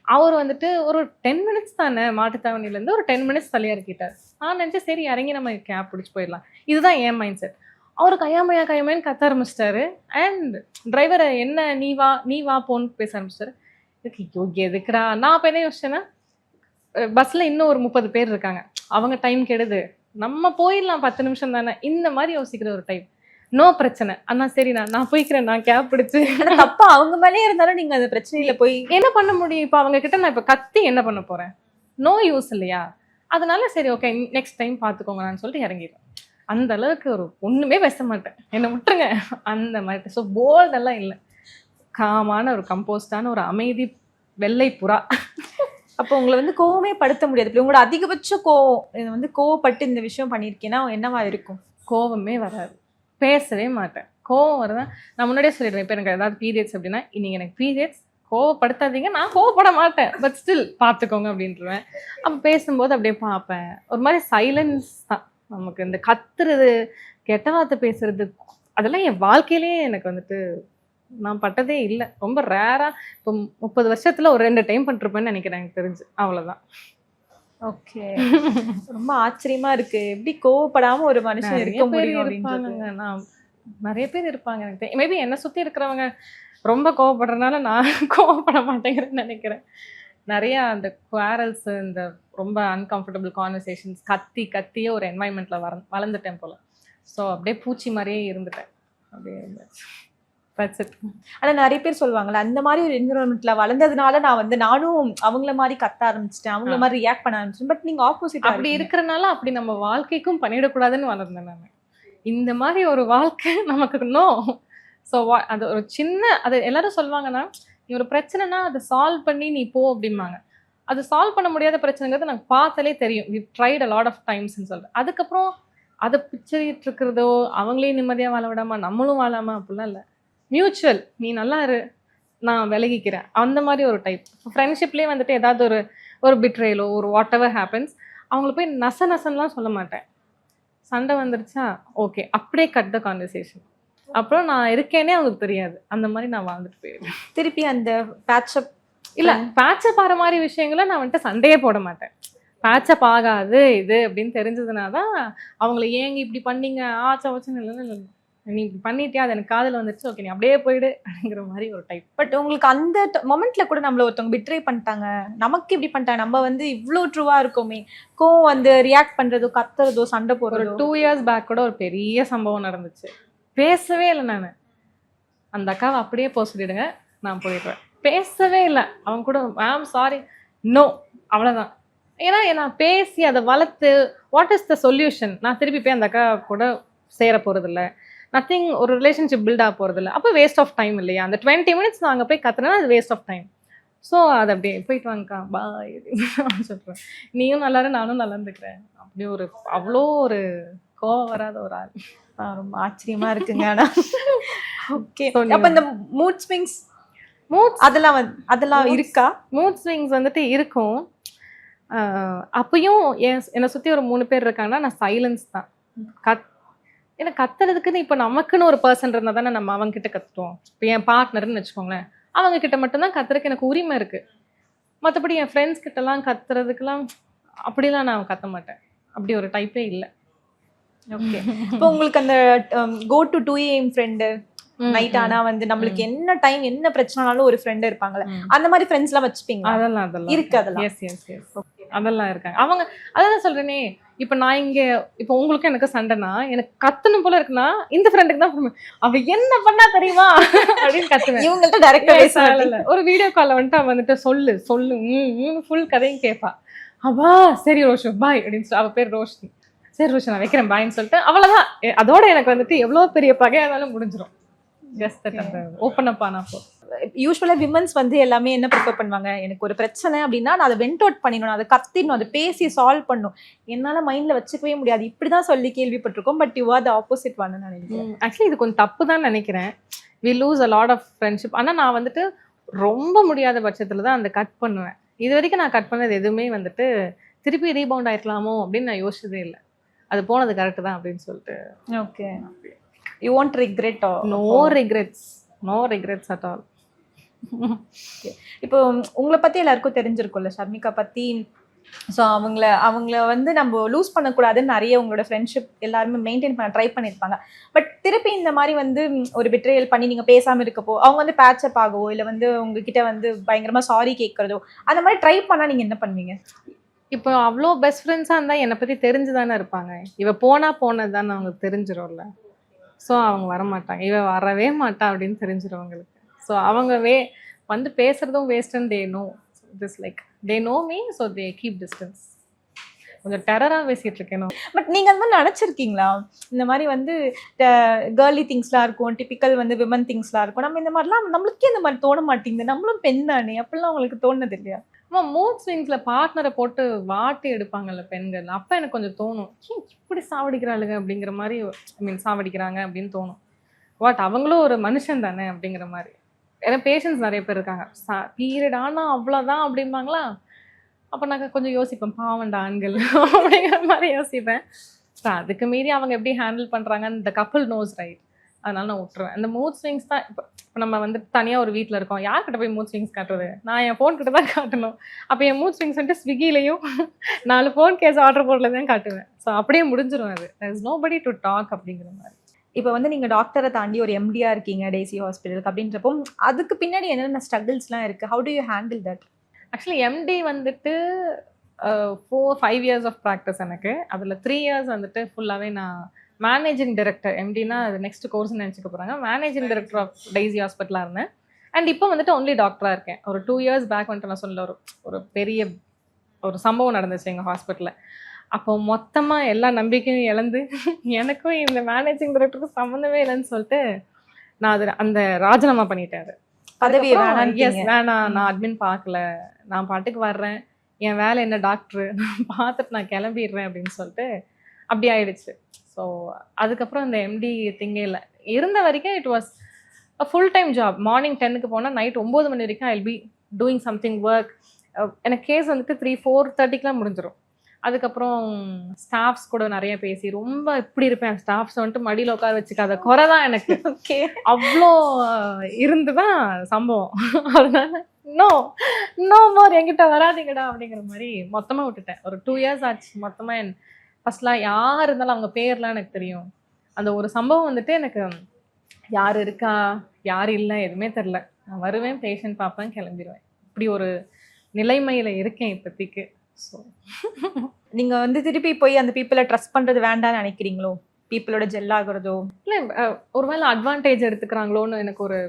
[SPEAKER 1] அவர் வந்துட்டு ஒரு 10 மினிட்ஸ் தானே, மாட்டுத்தாவணிலேருந்து ஒரு 10 மினிட்ஸ் தள்ளியாக இருக்கிட்டார். நான் நினச்சேன் சரி இறங்கி நம்ம கேப் பிடிச்சி போயிடலாம், இதுதான் என் மைண்ட் செட். அவர் கையாமையான்னு கத்த ஆரம்பிச்சிட்டாரு. அண்ட் டிரைவரை என்ன நீ வா போன்னு பேச ஆரம்பிச்சிட்டாரு. இதுக்கு எதுக்குடா? நான் அப்போ என்ன யோசிச்சேன்னா, பஸ்ஸில் இன்னும் ஒரு 30 பேர் இருக்காங்க, அவங்க டைம் கெடுது, நம்ம போயிடலாம் 10 நிமிஷம் தானே, இந்த மாதிரி யோசிக்கிற ஒரு டைப். நோ பிரச்சனை அண்ணா, சரி நான் போய்க்கிறேன், நான் கேப் பிடிச்சு.
[SPEAKER 2] தப்பா அவங்க மேலே இருந்தாலும் நீங்க அந்த பிரச்சனையில போய்
[SPEAKER 1] என்ன பண்ண முடியும்? இப்போ அவங்க கிட்ட நான் இப்போ கத்தி என்ன பண்ண போறேன்? நோ யூஸ் இல்லையா? அதனால சரி ஓகே நெக்ஸ்ட் டைம் பார்த்துக்கோங்கன்னு சொல்லிட்டு இறங்கிடுவேன். அந்த அளவுக்கு ஒரு ஒண்ணுமே பேச மாட்டேன், என்னை விட்டுருங்க அந்த மாதிரி. ஸோ போல்டெல்லாம் இல்லை, காமான ஒரு கம்போஸ்டான ஒரு அமைதி வெள்ளை புறா.
[SPEAKER 2] அப்போ உங்களை வந்து கோவமே படுத்த முடியாது. இப்போ உங்களோட அதிகபட்ச கோவம், இது வந்து கோவப்பட்டு இந்த விஷயம் பண்ணியிருக்கேன்னா என்னவா இருக்கும்?
[SPEAKER 1] கோவமே வராது, பேசவே மாட்டேன். கோவம் வருதான் நான் முன்னாடியே சொல்லிடுவேன். இப்போ எனக்கு ஏதாவது பீரியட்ஸ் அப்படின்னா, இன்னைக்கு எனக்கு பீரியட்ஸ், கோவப்படுத்தாதீங்க, நான் கோவப்பட மாட்டேன், பட் ஸ்டில் பார்த்துக்கோங்க அப்படின்ட்டுருவேன். அப்போ பேசும்போது அப்படியே பார்ப்பேன். ஒரு மாதிரி சைலன்ஸ் தான் நமக்கு. இந்த கத்துறது, கெட்ட வார்த்தை பேசுறது, அதெல்லாம் என் வாழ்க்கையிலேயே எனக்கு வந்துட்டு நான் பட்டதே இல்லை. ரொம்ப ரேராக இப்போ 30 வருஷத்துல ஒரு 2 டைம் பண்ணிருப்பேன்னு நினைக்கிறேன், எனக்கு தெரிஞ்சு. அவ்வளோதான்.
[SPEAKER 2] ஓகே, ரொம்ப ஆச்சரியமா இருக்கு, எப்படி கோவப்படாம ஒரு மனுஷன் இருக்க முடியும் அப்படின்றது.
[SPEAKER 1] நான் நிறைய பேர் இருப்பாங்க எனக்கு. மேபி என்னை சுற்றி இருக்கிறவங்க ரொம்ப கோவப்படுறதுனால நான் கோவப்பட மாட்டேங்கிறேன்னு நினைக்கிறேன். நிறையா அந்த குவாரல்ஸ், இந்த ரொம்ப அன்கம்ஃபர்டபுள் கான்வர்சேஷன்ஸ், கத்தியே ஒரு என்வாயன்மெண்ட்டில் வளர்ந்துட்டேன் போல். ஸோ அப்படியே பூச்சி மாதிரியே இருந்துட்டேன், அப்படியே இருந்துச்சு.
[SPEAKER 2] ஆனா நிறைய பேர் சொல்லுவாங்கல்ல, அந்த மாதிரி ஒரு என்விரான்மெண்ட்ல வளர்ந்ததுனால நான் வந்து நானும் அவங்கள மாதிரி கத்த ஆரம்பிச்சிட்டேன், அவங்கள மாதிரி ரியாக்ட் பண்ண ஆரம்பிச்சிட்டேன். பட் நீங்க ஆப்போசிட்.
[SPEAKER 1] அப்படி இருக்கிறனால அப்படி நம்ம வாழ்க்கைக்கும் பண்ணிடக்கூடாதுன்னு வளர்ந்தேன் நான். இந்த மாதிரி ஒரு வாழ்க்கை நமக்கு இன்னும். ஸோ அது ஒரு சின்ன, அது எல்லாரும் சொல்லுவாங்கன்னா, நீ ஒரு பிரச்சனைனா அதை சால்வ் பண்ணி நீ போ அப்படிம்பாங்க. அது சால்வ் பண்ண முடியாத பிரச்சனைங்கிறது எனக்கு பார்த்தாலே தெரியும். We tried a lot of டைம்ஸ்ன்னு சொல்லிட்டு. அதுக்கப்புறம் அதை பிச்சரிட்டு இருக்கிறதோ, அவங்களையும் நிம்மதியாக வாழ விடாம நம்மளும் வாழாம அப்படிலாம் இல்லை. மியூச்சுவல், நீ நல்லா இரு, நான் விலகிக்கிறேன், அந்த மாதிரி ஒரு டைப். ஃப்ரெண்ட்ஷிப்லேயே வந்துட்டு ஏதாவது ஒரு பிட்ரேலோ, ஒரு வாட் எவர் ஹேப்பன்ஸ், அவங்கள போய் நசன்லாம் சொல்ல மாட்டேன். சண்டை வந்துருச்சா ஓகே, அப்படியே கட் த கான்வர்சேஷன். அப்புறம் நான் இருக்கேனே அவங்களுக்கு தெரியாது, அந்த மாதிரி நான் வாழ்ந்துட்டு போயிடுவேன்.
[SPEAKER 2] திருப்பி அந்த பேட்சப்
[SPEAKER 1] இல்லை, பேட்சப் ஆகிற மாதிரி விஷயங்களை நான் வந்துட்டு சண்டையே போட மாட்டேன். பேட்சப் ஆகாது இது அப்படின்னு தெரிஞ்சதுனா தான் அவங்கள ஏங்க இப்படி பண்ணீங்க ஆச்சவச்சுன்னு இல்லைன்னு, நீ இப்படி பண்ணிட்டியா, அது எனக்கு காதில் வந்துருச்சு, ஓகே நீ அப்படியே போயிடு அப்படிங்கிற மாதிரி ஒரு டைப்.
[SPEAKER 2] பட் உங்களுக்கு அந்த மொமெண்ட்ல கூட நம்மள ஒருத்தவங்க பிட்ரே பண்ணிட்டாங்க, நமக்கு இப்படி பண்ணிட்டாங்க, நம்ம வந்து இவ்வளோ ட்ரூவா இருக்கோமே, கோவம் வந்து ரியாக்ட் பண்றதோ, கத்துறதோ, சண்டை போடுறதோ.
[SPEAKER 1] ஒரு 2 years பேக் கூட ஒரு பெரிய சம்பவம் நடந்துச்சு. பேசவே இல்லை நான். அந்த அக்காவை அப்படியே போக சொல்லிடுங்க, நான் போயிடுவேன். பேசவே இல்லை அவங்க கூட. மேம் சாரி, நோ, அவ்வளோதான். ஏன்னா நான் பேசி அதை வளர்த்து வாட் இஸ் த சொல்யூஷன்? நான் திருப்பி போய் அந்த அக்கா கூட சேர போகிறதில்ல, நத்திங், ஒரு ரிலேஷன்ஷிப் பில்ட் ஆக போகிறதில்ல. அப்போ வேஸ்ட் ஆஃப் டைம் இல்லையா? அந்த 20 minutes நான் அங்கே போய் கத்துறேன்னா அது வேஸ்ட் ஆஃப் டைம். ஸோ அது அப்படியே போயிட்டு வாங்கக்கா பாய் அப்படின்னு சொல்கிறேன். நீயும் நல்லா இரு, நானும் நல்லா இருந்துக்கிறேன். அப்படி ஒரு அவ்வளோ ஒரு கோவம் வராத ஒரு ஆள்.
[SPEAKER 2] ரொம்ப ஆச்சரியமா இருக்குங்க. ஆனா ஓகே,
[SPEAKER 1] So,
[SPEAKER 2] அப்ப இந்த மூட் ஸ்விங்ஸ் அதெல்லாம் இருக்கா?
[SPEAKER 1] மூட் ஸ்விங்ஸ் வந்துட்டு இருக்கும். அப்பயும் என்னை சுற்றி ஒரு 3 பேர் இருக்காங்கன்னா நான் சைலன்ஸ் தான். ஏன்னா கத்துறதுக்குன்னு இப்போ நமக்குன்னு ஒரு பர்சன் இருந்தால் தானே நம்ம அவங்க கிட்ட கற்றுட்டோம். இப்போ என் பார்ட்னர்னு வச்சுக்கோங்களேன், அவங்க கிட்ட மட்டும்தான் கத்துறதுக்கு எனக்கு உரிமை இருக்கு. மற்றபடி என் ஃப்ரெண்ட்ஸ் கிட்டலாம் கத்துறதுக்கெல்லாம் அப்படிலாம் நான் கத்த மாட்டேன். அப்படி ஒரு டைப்பே இல்லை.
[SPEAKER 2] ஓகே, இப்போ உங்களுக்கு அந்த go to 2 AM friend night ஆனா வந்து நம்மளுக்கு என்ன டைம் என்ன பிரச்சனைனாலும் ஒரு ஃப்ரெண்ட் இருப்பாங்கல்ல, அந்த மாதிரி ஃப்ரெண்ட்ஸ் எல்லாம் வச்சுப்பீங்க?
[SPEAKER 1] அதெல்லாம்
[SPEAKER 2] இருக்கு. அதெல்லாம்
[SPEAKER 1] எஸ் அதெல்லாம் இருக்காங்க. அவங்க அதான் சொல்றேனே, இப்போ நான் இங்க இப்போ உங்களுக்கு எனக்கு சண்டைனா எனக்கு கத்தணும் போல இருக்குன்னா இந்த ஃப்ரெண்டுக்கு தான் அவ என்ன பண்ணா தெரியுமா அப்படின்னு கத்துவேன்.
[SPEAKER 2] இவங்கள்ட்ட டைரக்டா பேசல.
[SPEAKER 1] ஒரு வீடியோ கால்ல வந்துட்டு அவ வந்துட்டு சொல்லு ஃபுல் கதையும் கேட்பா. அவா சரி ரோஷு பாய் அப்படின்னு அவ பேர் ரோஷினி. சரி ரோஷன் நான் வைக்கிறேன் பாய்ன்னு சொல்லிட்டு அவ்வளவுதான். அதோட எனக்கு வந்துட்டு எவ்வளவு பெரிய பகையானாலும் முடிஞ்சிடும். ஜஸ்ட் தட் அந்த ஓப்பன் அப் ஆனா போ.
[SPEAKER 2] யூஸ்வலா விமன்ஸ் வந்து எல்லாமே என்ன ப்ரிஃபர் பண்ணுவாங்க, எனக்கு ஒரு பிரச்சனை அப்படின்னா நான் அதை வெண்ட் அவுட் பண்ணிடணும், அதை கத்திடணும், அதை பேசி சால்வ் பண்ணணும். என்னால மைண்ட்ல வச்சுக்கவே முடியாது இப்படிதான் சொல்லி கேள்விப்பட்டிருக்கோம். But you are the opposite ஒன்னு நினைக்கிறேன்.
[SPEAKER 1] ஆக்சுவலி இது கொஞ்சம் தப்பு தான் நினைக்கிறேன். We lose a lot of friendship. ஆனா நான் வந்துட்டு ரொம்ப முடியாத பட்சத்துல தான் அந்த கட் பண்ணுவேன். இது வரைக்கும் நான் கட் பண்ணது எதுவுமே வந்துட்டு திருப்பி ரீபவுண்ட் ஆயிருக்கலாமோ அப்படின்னு நான் யோசிச்சதே இல்லை. அது போனது கரெக்ட் தான் அப்படின்னு சொல்லிட்டு.
[SPEAKER 2] Okay, you want regret?
[SPEAKER 1] No regrets at all.
[SPEAKER 2] இப்போ உங்களை பத்தி எல்லாருக்கும் தெரிஞ்சிருக்கும்ல, ஷர்மிகா பத்தி. ஸோ அவங்கள வந்து நம்ம லூஸ் பண்ணக்கூடாதுன்னு நிறைய உங்களோட ஃப்ரெண்ட்ஷிப் எல்லாருமே மெயின்டைன் பண்ண ட்ரை பண்ணியிருப்பாங்க. பட் திருப்பி இந்த மாதிரி வந்து ஒரு பிட்ரேயல் பண்ணி நீங்கள் பேசாமல் இருக்கப்போ அவங்க வந்து பேட்சப் ஆகவோ இல்லை வந்து உங்ககிட்ட வந்து பயங்கரமாக சாரி கேட்குறதோ அந்த மாதிரி ட்ரை பண்ணால் நீங்கள் என்ன பண்ணுவீங்க?
[SPEAKER 1] இப்போ அவ்வளோ பெஸ்ட் ஃப்ரெண்ட்ஸாக இருந்தால் என்னை பற்றி தெரிஞ்சு தானே இருப்பாங்க. இவ போனது தானே அவங்களுக்கு தெரிஞ்சிடும்ல. ஸோ அவங்க வரமாட்டாங்க, இவ வரவே மாட்டா அப்படின்னு தெரிஞ்சிடும் அவங்களுக்கு. ஸோ அவங்க வந்து பேசுறதும் வேஸ்ட்ன்னு they know. This like they know me, so they keep distance. கொஞ்சம் டெரராக பேசிட்டு இருக்கேன்.
[SPEAKER 2] பட் நீங்கள் அந்த மாதிரி நினச்சிருக்கீங்களா, இந்த மாதிரி வந்து கேர்லி திங்ஸ்லாம் இருக்கும், டிப்பிக்கல் வந்து விமன் திங்ஸ்லாம் இருக்கும், நம்ம இந்த மாதிரிலாம் நம்மளுக்கே இந்த மாதிரி தோண மாட்டேங்குது, நம்மளும் பெண் தானே, அப்படிலாம் உங்களுக்கு தோணுது இல்லையா?
[SPEAKER 1] மூட் ஸ்விங்ஸ்ல பார்ட்னரை போட்டு வாட்டி எடுப்பாங்கல்ல பெண்கள், அப்போ எனக்கு கொஞ்சம் தோணும், இப்படி சாவடிக்கிறாளுங்க அப்படிங்கிற மாதிரி. சாவடிக்கிறாங்க அப்படின்னு தோணும். வாட் அவங்களும் ஒரு மனுஷன் தானே அப்படிங்கிற மாதிரி. ஏன்னா பேஷன்ஸ் நிறைய பேர் இருக்காங்க. பீரியட் ஆனால் அவ்வளோதான் அப்படிம்பாங்களா. அப்போ நான் கொஞ்சம் யோசிப்பேன், பாவண்டா ஆண்கள் அப்படிங்கிற மாதிரி யோசிப்பேன். அதுக்கு மீறி அவங்க எப்படி ஹேண்டில் பண்ணுறாங்க இந்த கப்புள் நோஸ் ரைட். அதனால நான் விட்டுருவேன். அந்த மூட் ஸ்விங்ஸ் தான். இப்போ நம்ம வந்து தனியாக ஒரு வீட்டில் இருக்கோம், யார்கிட்ட போய் மூட் ஸ்விங்ஸ் காட்டுறது? நான் என் ஃபோன் கிட்ட தான் காட்டணும். அப்போ என் மூட் ஸ்விங்ஸ் வந்துட்டு ஸ்விக்கிலையும் 4 ஃபோன் கேஸ் ஆர்டர் போடல தான் காட்டுவேன். ஸோ அப்படியே முடிஞ்சிடும். அது there is nobody to talk அப்படிங்கிற மாதிரி.
[SPEAKER 2] இப்போ வந்து நீங்கள் டாக்டரை தாண்டி ஒரு எம்டியா இருக்கீங்க டெய்ஸி ஹாஸ்பிட்டலுக்கு அப்படின்றப்போ அதுக்கு பின்னாடி என்னென்ன ஸ்ட்ரகிள்ஸ்லாம் இருக்குது? How do you handle that?
[SPEAKER 1] Actually MD வந்துட்டு 4-5 இயர்ஸ் ஆஃப் ப்ராக்டிஸ் எனக்கு. அதில் 3 இயர்ஸ் வந்துட்டு ஃபுல்லாகவே நான் மேனேஜிங் டைரக்டர், எம்டினா அது நெக்ஸ்ட் கோர்ஸ்னு நினச்சிக்க போகிறாங்க, மேனேஜிங் டைரக்டர் ஆஃப் டெய்ஸி ஹாஸ்பிட்டலாக இருந்தேன். அண்ட் இப்போ வந்துட்டு ஒன்லி டாக்டராக இருக்கேன். ஒரு 2 இயர்ஸ் பேக் வந்துட்டு நான் சொல்ல ஒரு பெரிய ஒரு சம்பவம் நடந்துச்சு எங்கள் ஹாஸ்பிட்டலில். அப்போ மொத்தமாக எல்லா நம்பிக்கையும் இழந்து எனக்கும் இந்த மேனேஜிங் டைரக்டருக்கும் சம்மந்தமே இல்லைன்னு சொல்லிட்டு நான் அந்த ராஜினாமா பண்ணிட்டேன். அது
[SPEAKER 2] பதவி
[SPEAKER 1] வேணாம், நான் அட்மின் பார்க்கல, நான் பாட்டுக்கு வர்றேன், என் வேலை என்ன டாக்டரு, பார்த்துட்டு நான் கிளம்பிடுறேன் அப்படின்னு சொல்லிட்டு அப்படி ஆயிடுச்சு. ஸோ அதுக்கப்புறம் இந்த எம்டி திங்கே இல்லை. இருந்த வரைக்கும் it was a full time job. Morning 10க்கு போனால் நைட் 9 மணி வரைக்கும் I will be doing something work. எனக்கு கேஸ் வந்துட்டு 3-4:30க்கெலாம் முடிஞ்சிடும். அதுக்கப்புறம் ஸ்டாஃப்ஸ் கூட நிறைய பேசி ரொம்ப இப்படி இருப்பேன். ஸ்டாஃப்ஸ் வந்துட்டு மடியில் உட்கார வச்சுக்காத குறை தான் எனக்கு.
[SPEAKER 2] ஓகே,
[SPEAKER 1] அவ்வளோ இருந்து தான் சம்பவம். அதனால நோ மோர் என்கிட்ட வராதிங்கடா அப்படிங்கிற மாதிரி மொத்தமாக விட்டுட்டேன். ஒரு 2 இயர்ஸ் ஆச்சு மொத்தமாக. ஃபர்ஸ்ட்லாம் யார் இருந்தாலும் அவங்க பேர்லாம் எனக்கு தெரியும். அந்த ஒரு சம்பவம் வந்துட்டு எனக்கு யார் இருக்கா யார் இல்லை எதுவுமே தெரில. நான் வருவேன், பேஷண்ட் பார்ப்பேன், கிளம்பிடுவேன். இப்படி ஒரு நிலைமையில் இருக்கேன் இப்போதைக்கு. ஸோ
[SPEAKER 2] நீங்கள் வந்து திருப்பி போய் அந்த பீப்புளை ட்ரஸ்ட் பண்ணுறது வேண்டாம்னு நினைக்கிறீங்களோ? பீப்புளோட ஜெல் ஆகுறதோ இல்லை,
[SPEAKER 1] ஒருவேளை அட்வான்டேஜ் எடுத்துக்கிறாங்களோன்னு எனக்கு ஒரு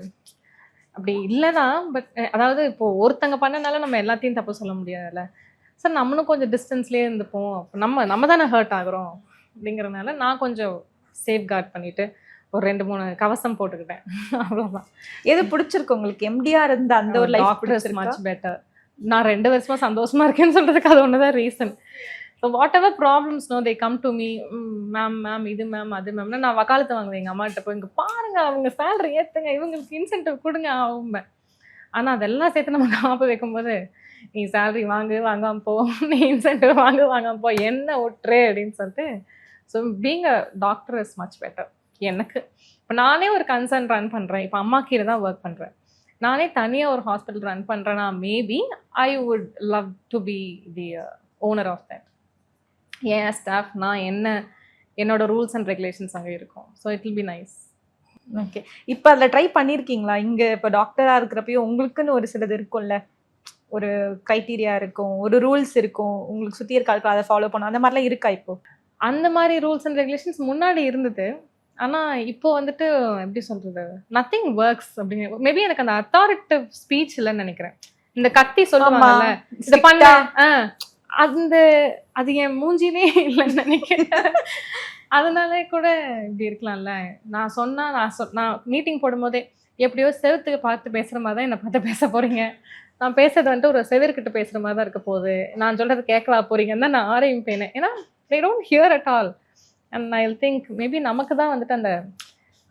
[SPEAKER 1] அப்படி இல்லைதான். பட் அதாவது இப்போது ஒருத்தங்க பண்ணனால நம்ம எல்லாத்தையும் தப்பு சொல்ல முடியாதுல்ல. சார் நம்மளும் கொஞ்சம் டிஸ்டன்ஸ்லேயே இருந்துப்போம், நம்ம தானே ஹர்ட் ஆகுறோம் அப்படிங்கிறதுனால நான் கொஞ்சம் சேஃப் கார்ட் பண்ணிவிட்டு ஒரு 2-3 கவசம் போட்டுக்கிட்டேன். அவ்வளோதான்.
[SPEAKER 2] எது பிடிச்சிருக்கு உங்களுக்கு? எம்டியா இருந்த அந்த ஒரு life
[SPEAKER 1] doctor is much better. நான் 2 வருஷமா சந்தோஷமா இருக்கேன்னு சொல்றதுக்கு அது ஒன்று தான் reason. So whatever problems no they come to me. Ma'am இது மேம் அது மேம்னா நான் வக்காலத்து வாங்குவேன் எங்கள் அம்மாகிட்ட போய், இங்கே பாருங்க அவங்க சேலரி ஏற்றுங்க, இவங்களுக்கு இன்சென்டிவ் கொடுங்க ஆகும்பேன். ஆனால் அதெல்லாம் சேர்த்து நம்ம காப்பு வைக்கும்போது, நீ சேலரி வாங்காம போ, நீ இன்சென்டிவ் வாங்காம போ, என்ன விட்டுரு அப்படின்னு சொல்லிட்டு. So being a doctor is much better எனக்கு. இப்போ நானே ஒரு கன்சர்ன் ரன் பண்ணுறேன். இப்போ அம்மா கீழே தான் ஒர்க் பண்ணுறேன். நானே தனியாக ஒரு ஹாஸ்பிட்டல் ரன் பண்ணுறேன்னா maybe I would love to be the owner of that. என் ஸ்டாஃப் நான் என்னோட ரூல்ஸ் அண்ட் ரெகுலேஷன்ஸ் அங்கே இருக்கும். So it will be nice.
[SPEAKER 2] Okay. இப்போ அதில் ட்ரை பண்ணியிருக்கீங்களா? இங்கே இப்போ டாக்டராக இருக்கிறப்பையும் உங்களுக்குன்னு ஒரு சிலது இருக்கும்ல, ஒரு க்ரைட்டீரியா இருக்கும், ஒரு ரூல்ஸ் இருக்கும், உங்களுக்கு சுற்றி இருக்க ஆட்கள் அதை ஃபாலோ பண்ணணும், அந்த மாதிரிலாம் இருக்கா இப்போ?
[SPEAKER 1] அந்த மாதிரி ரூல்ஸ் அண்ட் ரெகுலேஷன்ஸ் முன்னாடி இருந்தது. ஆனால் இப்போ வந்துட்டு எப்படி சொல்கிறது, நத்திங் ஒர்க்ஸ் அப்படிங்கிற மேபி எனக்கு அந்த அத்தாரிட்டிவ் ஸ்பீச் இல்லைன்னு நினைக்கிறேன். இந்த கத்தி சொல்லுவாங்கல்ல, இதை பண்ண அது என் மூஞ்சிலே இல்லைன்னு நினைக்கிறேன். அதனாலே கூட இப்படி இருக்கலாம்ல. நான் மீட்டிங் போடும்போதே எப்படியோ செவத்துக்கு பார்த்து பேசுகிற மாதிரி தான் என்னை பார்த்து பேச போகிறீங்க. நான் பேசுறது வந்துட்டு ஒரு செவர்கிட்ட பேசுகிற மாதிரி தான் இருக்க போகுது. நான் சொல்கிறது கேட்கவா போகிறீங்கன்னு தான் நான் ஆரம்பிப்பேனே. ஏன்னா they don't hear at all. And I'll think maybe நமக்கு தான் வந்துட்டு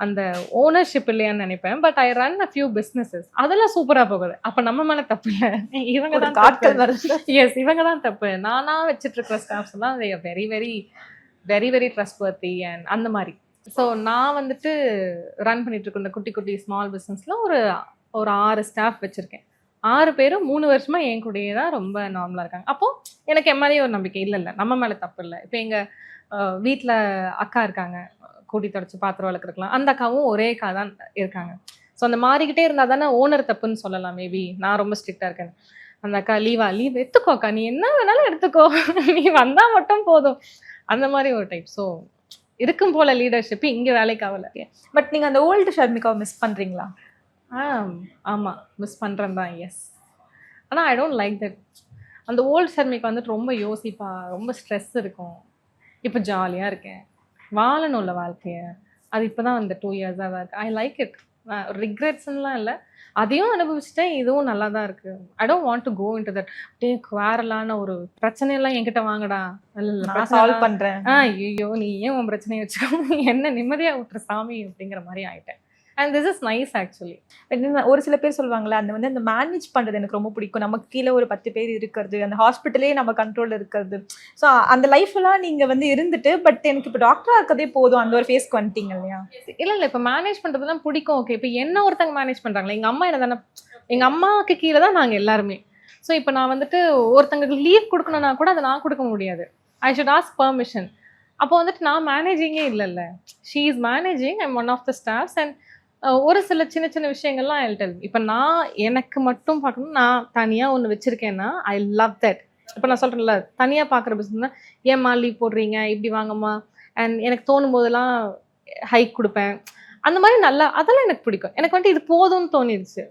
[SPEAKER 1] அந்த ஓனர்ஷிப் இல்லையான்னு நினைப்பேன். But I run a few businesses, அதெல்லாம் சூப்பராக போகுது. அப்போ நம்ம மேலே தப்பு இல்லை, இவங்க தான்
[SPEAKER 2] ஆட்கள் வருது.
[SPEAKER 1] எஸ், இவங்க தான் தப்பு. நானா வச்சுட்டு இருக்கிற ஸ்டாஃப்ஸ் எல்லாம் they are very very very very trustworthy and அந்த மாதிரி. ஸோ நான் வந்துட்டு ரன் பண்ணிட்டு இருக்க இந்த குட்டி குட்டி ஸ்மால் பிஸ்னஸில் ஒரு 6 ஸ்டாஃப் வச்சுருக்கேன். 6 பேரும் 3 வருஷமா என் கூடயே தான் ரொம்ப நார்மலாக இருக்காங்க. அப்போது எனக்கு என் மேலேயே ஒரு நம்பிக்கை இல்லை, நம்ம மேலே தப்பு இல்லை. இப்போ எங்கள் வீட்டில் அக்கா இருக்காங்க, கூட்டி தொடச்சி பாத்திரம் வளர்க்குறக்கலாம். அந்த அக்காவும் ஒரே அக்கா தான் இருக்காங்க. ஸோ அந்த மாறிக்கிட்டே இருந்தால் தானே ஓனர் தப்புன்னு சொல்லலாம். மேபி நான் ரொம்ப ஸ்ட்ரிக்டாக இருக்கேன். அந்த அக்கா லீவ் எடுத்துக்கோ அக்கா, நீ என்ன வேணாலும் எடுத்துக்கோ, நீ வந்தால் மட்டும் போதும், அந்த மாதிரி ஒரு டைப். ஸோ இருக்கும் போல லீடர்ஷிப் இங்கே வேலைக்கு ஆகலை.
[SPEAKER 2] பட் நீங்கள் அந்த ஓல்டு ஷர்மிகாவை மிஸ் பண்ணுறீங்களா?
[SPEAKER 1] ஆமாம், மிஸ் பண்ணுறேன் தான். எஸ். ஆனால் ஐ டோன்ட் லைக் தட். அந்த ஓல்டு ஷர்மிகா வந்துட்டு ரொம்ப யோசிப்பா, ரொம்ப ஸ்ட்ரெஸ் இருக்கும். இப்போ ஜாலியாக இருக்கேன், வாழணும்ல வாழ்க்கையை. அது இப்போ தான் அந்த 2 இயர்ஸாக தான் இருக்குது. I like it. ரிக்ரெட்ஸ்லாம் இல்லை, அதையும் அனுபவிச்சுட்டேன், இதுவும் நல்லா தான் இருக்குது. I don't want to go into that. குவாரலான ஒரு பிரச்சனையெல்லாம் என்கிட்ட வாங்கடா,
[SPEAKER 2] நான் சால்வ் பண்ணுறேன்,
[SPEAKER 1] ஐயோ நீ ஏன் உன் பிரச்சனையை வச்சுக்கோ, என்ன நிம்மதியாக விட்டுற சாமி அப்படிங்கிற மாதிரி ஆகிட்டேன். And this is nice actually.
[SPEAKER 2] ஒரு சில பேர் சொல்லுவாங்களே, அந்த மேனேஜ் பண்ணுறது எனக்கு ரொம்ப பிடிக்கும். நமக்கு கீழே ஒரு 10 பேர் இருக்கிறது, அந்த ஹாஸ்பிட்டலே நம்ம கண்ட்ரோலில் இருக்கிறது. ஸோ அந்த லைஃப்லாம் நீங்கள் இருந்துட்டு, பட் எனக்கு இப்போ டாக்டராக இருக்கிறதே போதும், அந்த ஒரு ஃபேஸ்க்கு வந்துட்டீங்க இல்லையா?
[SPEAKER 1] இல்லை, இப்போ மேனேஜ் பண்ணுறதுலாம் பிடிக்கும். ஓகே, இப்போ என்ன ஒருத்தங்க மேனேஜ் பண்ணுறாங்களே, எங்கள் அம்மா என்ன தானே, எங்கள் அம்மாவுக்கு கீழே தான் நாங்கள் எல்லாருமே. ஸோ இப்போ நான் வந்துட்டு ஒருத்தங்களுக்கு லீவ் கொடுக்கணும்னா கூட அதை நான் கொடுக்க முடியாது. I should ask permission. அப்போ வந்துட்டு நான் மேனேஜிங்கே இல்லைல்ல, she is managing, I am one of the staffs. And ஒரு சில சின்ன சின்ன விஷயங்கள்லாம் ஐ டெல். இப்போ நான் எனக்கு மட்டும் பார்க்கணும், நான் தனியாக ஒன்று வச்சுருக்கேன்னா ஐ லவ் தட். இப்போ நான் சொல்கிறேன்ல, தனியாக பார்க்குற பிஸ்னஸ் தான், ஏம்மா லீவ் போடுறீங்க, இப்படி வாங்கம்மா, அண்ட் எனக்கு தோணும் போதெல்லாம் ஹைக் கொடுப்பேன். அந்த மாதிரி நல்லா, அதெல்லாம் எனக்கு பிடிக்கும். எனக்கு வந்துட்டு இது போதும்னு தோணிடுச்சு.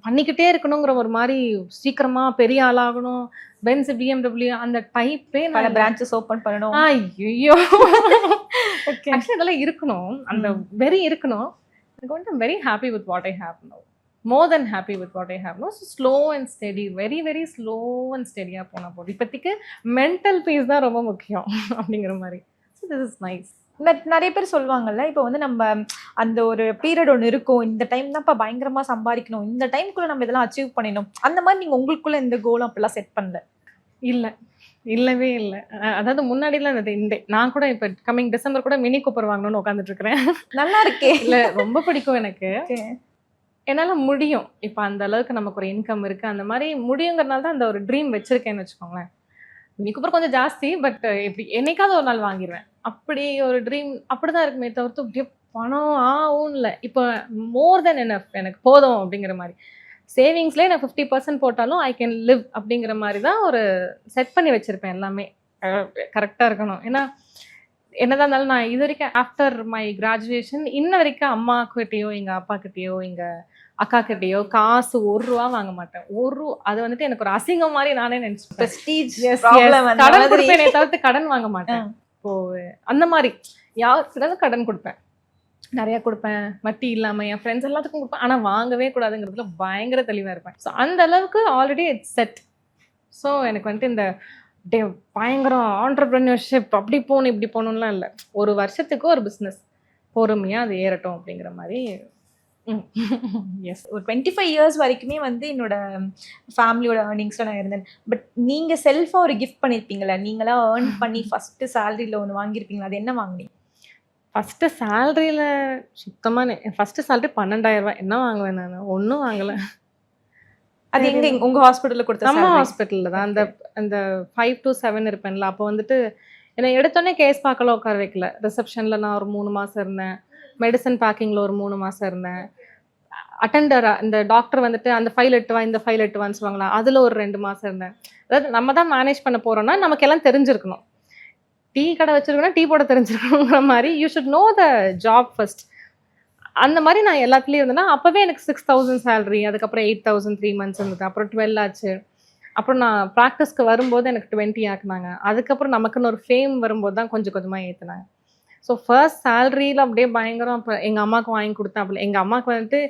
[SPEAKER 1] பண்ணிக்கிட்டே இருக்கணுங்கிற ஒரு மாதிரி, சீக்கிரமாக பெரிய ஆளாகணும், பென்ஸ் BMW அந்த டைப்பே,
[SPEAKER 2] பல பிரான்ச்சஸ் ஓப்பன் பண்ணணும்,
[SPEAKER 1] ஐயோ ஆக்சுவலி அதெல்லாம் இருக்கணும், அந்த வெறி இருக்கணும். I'm very happy with what I have now. More than happy with what I have now. So slow and steady, very very slow and steady ஆ போனா போதும். இப்போதைக்கு மென்டல் பீஸ் தான் ரொம்ப முக்கியம் அப்படிங்கிற மாதிரி. So this is nice.
[SPEAKER 2] நிறைய பேர் சொல்லுவாங்கல்ல, இப்போ நம்ம அந்த ஒரு பீரியட் ஒன்று இருக்கும், இந்த டைம் தான்ப்பா பயங்கரமாக சம்பாதிக்கணும், இந்த டைம்குள்ளே நம்ம இதெல்லாம் அச்சீவ் பண்ணிடணும், அந்த மாதிரி நீங்கள் உங்களுக்குள்ள இந்த கோலும் அப்படிலாம் செட் பண்ணல?
[SPEAKER 1] இல்லவே இல்லை. அதாவது முன்னாடிலாம் இந்த நான் கூட இப்போ கம்மிங் டிசம்பர் கூட மினி கூப்பர் வாங்கணும்னு உட்காந்துட்டு இருக்கிறேன்.
[SPEAKER 2] நல்லா இருக்கே.
[SPEAKER 1] இல்லை, ரொம்ப பிடிக்கும் எனக்கு, என்னால் முடியும். இப்போ அந்த அளவுக்கு நமக்கு ஒரு இன்கம் இருக்குது, அந்த மாதிரி முடியுங்கிறனால தான் அந்த ஒரு ட்ரீம் வச்சுருக்கேன்னு வச்சுக்கோங்களேன். மினி கூப்பர் கொஞ்சம் ஜாஸ்தி, பட் இப்படி என்னைக்காவது ஒரு நாள் வாங்கிடுவேன். அப்படி ஒரு ட்ரீம் அப்படி தான் இருக்குமே தவிர்த்து அப்படியே பணம் ஆகும் இல்லை. இப்போ மோர் தென் எனஃப், எனக்கு போதும் அப்படிங்கிற மாதிரி. சேவிங்ஸ்லேயே நான் 50% போட்டாலும் ஐ கேன் லிவ் அப்படிங்கிற மாதிரி தான் ஒரு செட் பண்ணி வச்சுருப்பேன். எல்லாமே கரெக்டாக இருக்கணும். ஏன்னா என்னதான் இருந்தாலும் நான் இது வரைக்கும் ஆஃப்டர் மை கிராஜுவேஷன் இன்ன வரைக்கும் அம்மாக்கிட்டேயோ எங்கள் அப்பாக்கிட்டேயோ எங்கள் அக்காக்கிட்டேயோ காசு 1 ரூபா வாங்க மாட்டேன். அது வந்துட்டு எனக்கு ஒரு அசிங்கம் மாதிரி நானே நினச்சிப்பேன். கடன் கொடுப்பேனே தவிர்த்து கடன் வாங்க மாட்டேன். இப்போ அந்த மாதிரி யாருக்கிட்ட கடன் கொடுப்பேன். நிறைய கொடுப்பேன், வட்டி இல்லாமல் என் ஃப்ரெண்ட்ஸ் எல்லாத்துக்கும் கொடுப்பேன். ஆனால் வாங்கவே கூடாதுங்கிறதுல பயங்கர தெளிவாக இருப்பேன். ஸோ அந்த அளவுக்கு ஆல்ரெடி இட்ஸ் செட். ஸோ எனக்கு வந்துட்டு இந்த பயங்கரம் ஆண்டர்ப்ரென்யூர்ஷிப் அப்படி போகணும் இப்படி போகணும்லாம் இல்லை. ஒரு வருஷத்துக்கு ஒரு பிஸ்னஸ் பொறுமையாக அது ஏறட்டும் அப்படிங்கிற மாதிரி. எஸ்.
[SPEAKER 2] ஒரு 25 இயர்ஸ் வரைக்குமே வந்து என்னோட ஃபேமிலியோட ஏர்னிங்ஸில் நான் இருந்தேன். பட் நீங்கள் செல்ஃபாக ஒரு கிஃப்ட் பண்ணியிருப்பீங்களா? நீங்களாம் ஏர்ன் பண்ணி ஃபஸ்ட்டு சேலரியில் ஒன்று வாங்கியிருப்பீங்களா? அது என்ன வாங்கினீங்க?
[SPEAKER 1] ஃபஸ்ட்டு சேலரியில் சுத்தமாக என் ஃபஸ்ட்டு சேலரி 12,000 என்ன வாங்குவேன் நான்? ஒன்றும் வாங்கலை.
[SPEAKER 2] அது எங்கே உங்கள் ஹாஸ்பிட்டலில் கொடுத்த?
[SPEAKER 1] அம்மா ஹாஸ்பிட்டலில் தான். அந்த 5 to 7 இருப்பேன்ல, அப்போ வந்துட்டு என்னை எடுத்தோடனே கேஸ் பார்க்கலாம் உட்கார வைக்கல. ரிசப்ஷனில் நான் ஒரு 3 மாதம் இருந்தேன். மெடிசன் பேக்கிங்கில் ஒரு 3 மாதம் இருந்தேன். அட்டெண்டராக இந்த டாக்டர் வந்துட்டு அந்த ஃபைல் எட்டு வா இந்த ஃபைல் எட்டு வான்னு சொல்லுவாங்களா, அதில் ஒரு 2 மாதம் இருந்தேன். அதாவது நம்ம தான் மேனேஜ் பண்ண போகிறோன்னா நமக்கு எல்லாம் தெரிஞ்சிருக்கணும். டீ கடை வச்சுருக்கோன்னா டீ போட தெரிஞ்சிருக்கணுங்கிற மாதிரி you should know the job first. அந்த மாதிரி நான் எல்லாத்துலேயும் இருந்தேன்னா அப்போவே எனக்கு 6,000 சேலரி, அதுக்கப்புறம் 8,000 3 months இருந்தது, அப்புறம் 12 ஆச்சு. அப்புறம் நான் ப்ராக்டிஸ்க்கு வரும்போது எனக்கு 20 ஆக்குனாங்க. அதுக்கப்புறம் நமக்குன்னு ஒரு ஃபேம் வரும்போது தான் கொஞ்சம் கொஞ்சமாக ஏற்றுனாங்க. ஸோ ஃபர்ஸ்ட் சேலரியில் அப்படியே பயங்கரம். அப்போ எங்கள் அம்மாவுக்கு வாங்கி கொடுத்தேன். அப்படி எங்கள் அம்மாவுக்கு வந்துட்டு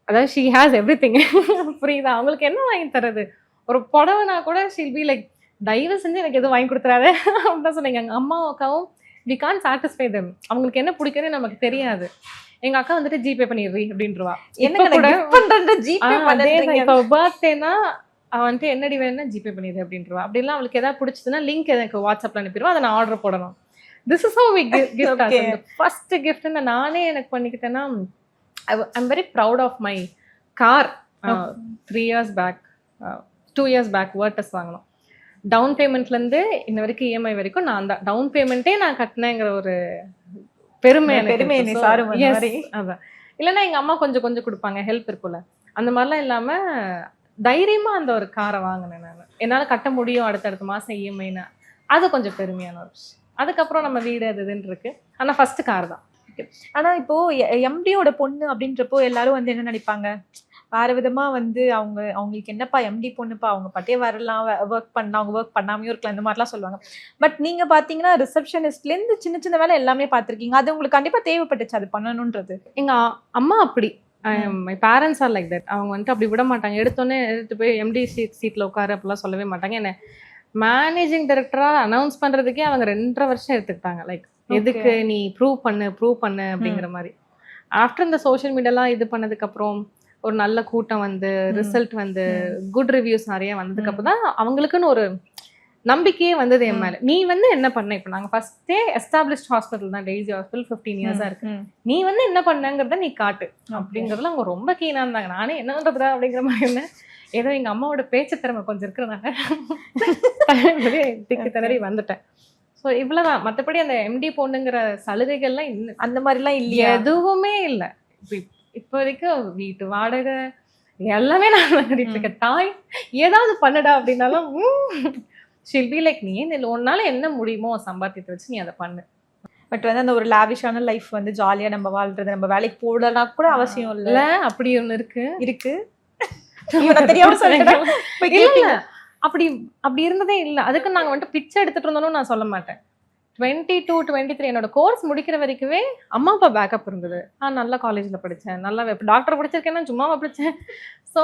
[SPEAKER 1] அதாவது ஷீ ஹேஸ் எவ்ரி திங். புரியுதா? அவங்களுக்கு என்ன வாங்கி தரது? ஒரு புடவைனா கூட ஷீல் பி லைக் தயவு செஞ்சு எனக்கு எதுவும் வாங்கி கொடுத்துறாரு அப்படின்னு சொன்னீங்க. எங்கள் அம்மாவும் அக்காவும் வி கான் சாட்டிஸ்ஃபை தெம். அவங்களுக்கு என்ன பிடிக்குன்னு நமக்கு தெரியாது. எங்கள் அக்கா வந்துட்டு ஜிபே பண்ணிடுறி அப்படின்றவா.
[SPEAKER 2] என்ன
[SPEAKER 1] இப்போ பர்த்டேனா அவன் வந்துட்டு என்னடி வேணும்னா ஜிபே பண்ணிடு அப்படின்றவா. அப்படிலாம் அவளுக்கு எதாவது பிடிச்சதுன்னா லிங்க் எனக்கு வாட்ஸ்அப்பில் அனுப்பிடுவா, அதை நான் ஆர்டர் போடணும். This is how we gift. First gift நானே எனக்கு பண்ணிக்கிட்டேன்னா I'm very proud of my car. 3 years back 2 years back Virtus வாங்கினோம். டவுன் பேமெண்ட்லேருந்து இன்ன வரைக்கும் இஎம்ஐ வரைக்கும் நான் தான் டவுன் பேமெண்ட்டே நான் கட்டினேங்கிற ஒரு பெருமை. அதான். இல்லைன்னா எங்கள் அம்மா கொஞ்சம் கொஞ்சம் கொடுப்பாங்க, ஹெல்ப் இருக்கும்ல, அந்த மாதிரிலாம் இல்லாமல் தைரியமாக அந்த ஒரு காரை வாங்கினேன் நான். என்னால் கட்ட முடியும் அடுத்தடுத்த மாதம் இஎம்ஐனா, அது கொஞ்சம் பெருமையான ஒரு விஷயம். அதுக்கப்புறம் நம்ம வீடு அது இதுன்னு இருக்கு. ஆனால் ஃபர்ஸ்ட் கார் தான்.
[SPEAKER 2] ஆனால் இப்போ எம்டியோட பொண்ணு அப்படின்றப்போ எல்லாரும் வந்து என்ன நினைப்பாங்க, வேற விதமா வந்து அவங்களுக்கு என்னப்பா எம்டி பொண்ணுப்பா, அவங்க பட்டே வரலாம், ஒர்க் பண்ணலாம், அவங்க ஒர்க் பண்ணாமையும் இருக்கலாம், இந்த மாதிரிலாம் சொல்லுவாங்க. பட் நீங்க பாத்தீங்கன்னா ரிசப்ஷனிஸ்ட்லேருந்து சின்ன சின்ன வேலை எல்லாமே பார்த்துருக்கீங்க. அது உங்களுக்கு கண்டிப்பா தேவைப்பட்டுச்சு அது பண்ணணுன்றது.
[SPEAKER 1] எங்கள் அம்மா அப்படி, my parents are like that. அவங்க வந்துட்டு அப்படி விட மாட்டாங்க. எடுத்தோன்னே எடுத்து போய் எம்டி சீட்டில் உட்காரு அப்படிலாம் சொல்லவே மாட்டாங்க. என்ன மேனேஜிங் டைரக்டராக அனௌன்ஸ் பண்ணுறதுக்கே அவங்க 2.5 வருஷம் எடுத்துக்கிட்டாங்க. லைக் எதுக்கு நீ ப்ரூவ் பண்ணு அப்படிங்கிற மாதிரி. ஆஃப்டர் இந்த சோஷியல் மீடியாலாம் இது பண்ணதுக்கப்புறம் ஒரு நல்ல கூட்டம் வந்து ரிசல்ட் வந்து குட் ரிவ்யூஸ் நிறைய வந்ததுக்கப்புறம் தான் அவங்களுக்குன்னு ஒரு நம்பிக்கையே வந்தது என் மேலே. நீ வந்து என்ன பண்ண, இப்போ நாங்கள் ஃபர்ஸ்டே எஸ்டாப்ளிஷ்ட் ஹாஸ்பிட்டல் தான், டெய்ஸி ஹாஸ்பிட்டல் 15 years இருக்கு. நீ வந்து என்ன பண்ணங்கிறத நீ காட்டு அப்படிங்கிறதுல அவங்க ரொம்ப கீனாக இருந்தாங்க. நானே என்ன பண்ணுறதா அப்படிங்கிற மாதிரி இருந்தேன். ஏதோ எங்கள் அம்மாவோட பேச்சு திறமை கொஞ்சம் இருக்கிறனால திக்கு திணறி வந்துட்டேன். ஸோ இவ்வளோதான். மற்றபடி அந்த எம்டி பொண்ணுங்கிற சலுகைகள்லாம் இன்னும்
[SPEAKER 2] அந்த மாதிரிலாம் இல்லையா?
[SPEAKER 1] எதுவுமே இல்லை. இப்போ வரைக்கும் வீட்டு வாடகை எல்லாமே நான் கட்டிட்டு இருக்கேன். தாய் ஏதாவது பண்ணடா அப்படின்னாலும் ஷீல் பி லைக் நீ உன்னால என்ன முடியுமோ சம்பாத்தியத்தை வச்சு நீ அதை பண்ணு.
[SPEAKER 2] பட் வந்து அந்த ஒரு லாவிஷான லைஃப் வந்து ஜாலியா நம்ம வாழ்றது, நம்ம வேலைக்கு போடலாம் கூட அவசியம் இல்லை.
[SPEAKER 1] அப்படி ஒன்று இருக்கு
[SPEAKER 2] தெரியாம சொல்லிட்டேன்.
[SPEAKER 1] அப்படி இருந்ததே இல்லை. அதுக்கு நாங்கள் வந்துட்டு பிச்சை எடுத்துட்டு இருந்தோம்னு நான் சொல்ல மாட்டேன். 22, 23 என்னோட கோர்ஸ் முடிக்கிற வரைக்குமே அம்மா அப்பா பேக்கப் இருந்தது. நல்ல காலேஜில் படித்தேன், நல்லா டாக்டர் படிச்சிருக்கேன்னா சும்மாவா படித்தேன். ஸோ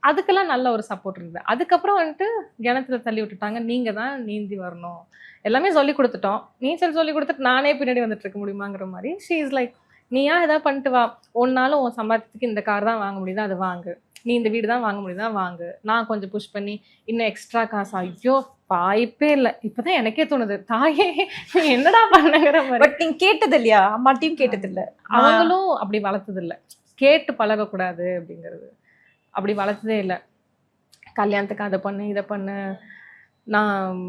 [SPEAKER 1] அதுக்கெல்லாம் நல்ல ஒரு சப்போர்ட் இருந்தது. அதுக்கப்புறம் வந்துட்டு கிணத்துல தள்ளி விட்டுட்டாங்க. நீங்கள் தான் நீந்தி வரணும், எல்லாமே சொல்லி கொடுத்துட்டோம், நீச்சல் சொல்லி கொடுத்துட்டு நானே பின்னாடி வந்துட்டு இருக்க முடியுமாங்கிற மாதிரி. ஷீ இஸ் லைக் நீயா ஏதாவது பண்ணிட்டு வா, ஒன்னாலும் உன் சம்பாதித்துக்கு இந்த கார் தான் வாங்க முடியுதா அது வாங்கு, நீ இந்த வீடு தான் வாங்க முடியுதா வாங்கு, நான் கொஞ்சம் புஷ் பண்ணி இன்னும் எக்ஸ்ட்ரா காசு. ஐயோ வாய்ப்பே இல்லை. இப்போதான் எனக்கே தோணுது, தாயே நீ என்னடா பண்ணுங்கிற மாதிரி.
[SPEAKER 2] பட் நீங்க கேட்டது இல்லையா? அம்மாட்டையும் கேட்டது இல்லை,
[SPEAKER 1] அவங்களும் அப்படி வளர்த்தது இல்லை. கேட்டு பழகக்கூடாது அப்படிங்கிறது அப்படி வளர்த்ததே இல்லை. கல்யாணத்துக்கு அதை பண்ணு இதை பண்ணு. நான்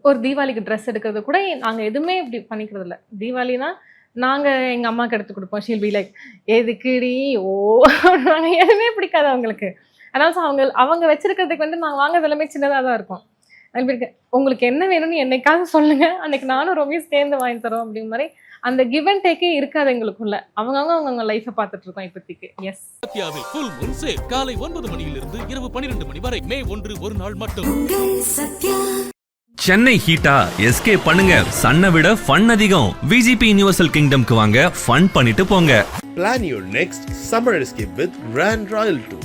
[SPEAKER 1] ஒரு தீபாவளிக்கு ட்ரெஸ் எடுக்கிறது கூட நாங்கள் எதுவுமே இப்படி பண்ணிக்கிறது இல்லை. தீபாவளினா நாங்கள் எங்கள் அம்மாவுக்கு எடுத்து கொடுப்போம். ஷீல் பி லைக் எதுக்குடி நாங்கள் எதுவுமே பிடிக்காது அவங்களுக்கு. அதனால அவங்க வச்சிருக்கிறதுக்கு வந்து நாங்கள் வாங்குறது எல்லாமே சின்னதாக தான் இருக்கும். உங்களுக்கு என்ன வேணும்னு என்னைக்காவது சொல்லுங்க, அன்னைக்கு நானும் ரொம்ப சேர்ந்து வாங்கி தரோம் அப்படிங்கிற மாதிரி. அந்த கிவ் அண்ட் டேக்கே இருக்காது எங்களுக்குள்ள. அவங்க லைஃபை பார்த்துட்டு இருக்கோம் இப்போதைக்கு. எஸ்.
[SPEAKER 3] சத்யாவில் ஃபுல் மூன் சேல் காலை 9 மணியிலிருந்து இரவு 12 மணி வரை மே 1 ஒரு நாள் மட்டும்.
[SPEAKER 4] சென்னை ஹீட்டா எஸ்கேப் பண்ணுங்க. சன்னை விட ஃபன் அதிகம். விஜிபி யுனிவர்சல் கிங்டம்க்கு வாங்க, ஃபன் பண்ணிட்டு போங்க.
[SPEAKER 5] Plan your next summer escape with Grand Royal Tour.